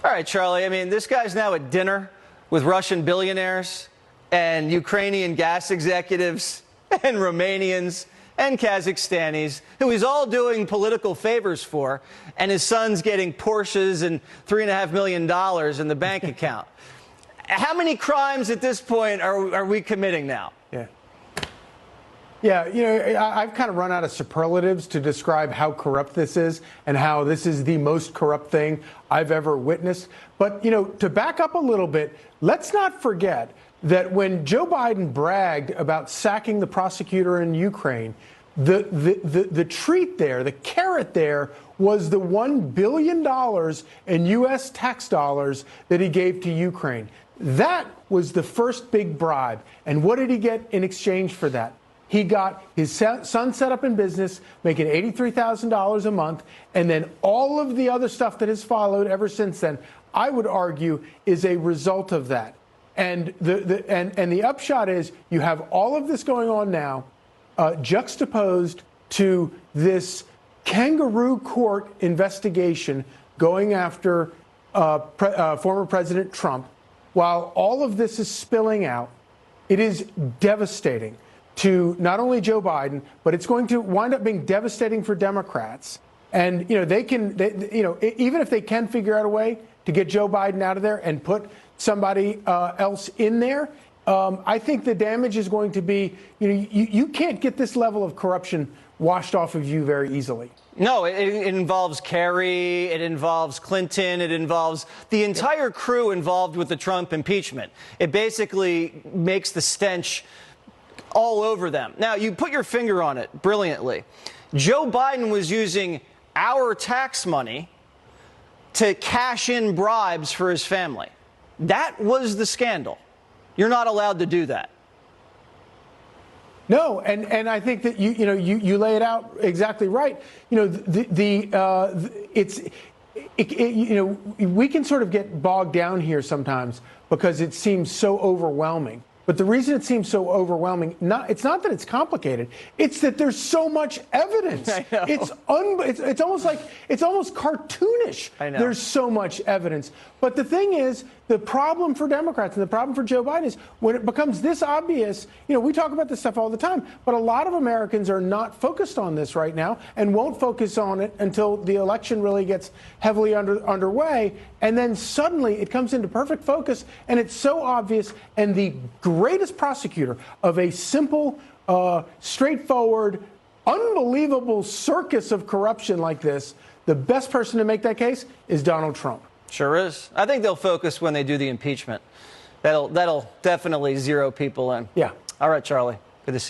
All right, Charlie. I mean, this guy's now at dinner with Russian billionaires and Ukrainian gas executives and Romanians and Kazakhstanis who he's all doing political favors for, and his son's getting Porsches and $3.5 million in the bank account. How many crimes at this point are we committing now? Yeah, you know, I've kind of run out of superlatives to describe how corrupt this is and how this is the most corrupt thing I've ever witnessed. But, you know, to back up a little bit, let's not forget that when Joe Biden bragged about sacking the prosecutor in Ukraine, the treat there, the carrot there, was the $1 billion in U.S. tax dollars that he gave to Ukraine. That was the first big bribe. And what did he get in exchange for that? He got his son set up in business, making $83,000 a month, and then all of the other stuff that has followed ever since then, I would argue, is a result of that. And the upshot is you have all of this going on now, juxtaposed to this kangaroo court investigation going after former President Trump. While all of this is spilling out, it is devastating to not only Joe Biden, but it's going to wind up being devastating for Democrats. And, you know, even if they can figure out a way to get Joe Biden out of there and put somebody else in there, I think the damage is going to be, you know, you can't get this level of corruption washed off of you very easily. No, it involves Kerry, it involves Clinton, it involves the entire crew involved with the Trump impeachment. It basically makes the stench all over them. Now, you put your finger on it brilliantly. Joe Biden was using our tax money to cash in bribes for his family. That was the scandal. You're not allowed to do that. No, and I think that you lay it out exactly right. You know, you know, we can sort of get bogged down here sometimes because it seems so overwhelming. But the reason it seems so overwhelming, it's not that it's complicated. It's that there's so much evidence. I know. It's almost cartoonish. I know. There's so much evidence. But the thing is, the problem for Democrats and the problem for Joe Biden is when it becomes this obvious, you know, we talk about this stuff all the time, but a lot of Americans are not focused on this right now and won't focus on it until the election really gets heavily underway. And then suddenly it comes into perfect focus and it's so obvious. And the greatest prosecutor of a simple, straightforward, unbelievable circus of corruption like this, the best person to make that case is Donald Trump. Sure is. I think they'll focus when they do the impeachment. That'll definitely zero people in. Yeah. All right, Charlie. Good to see you.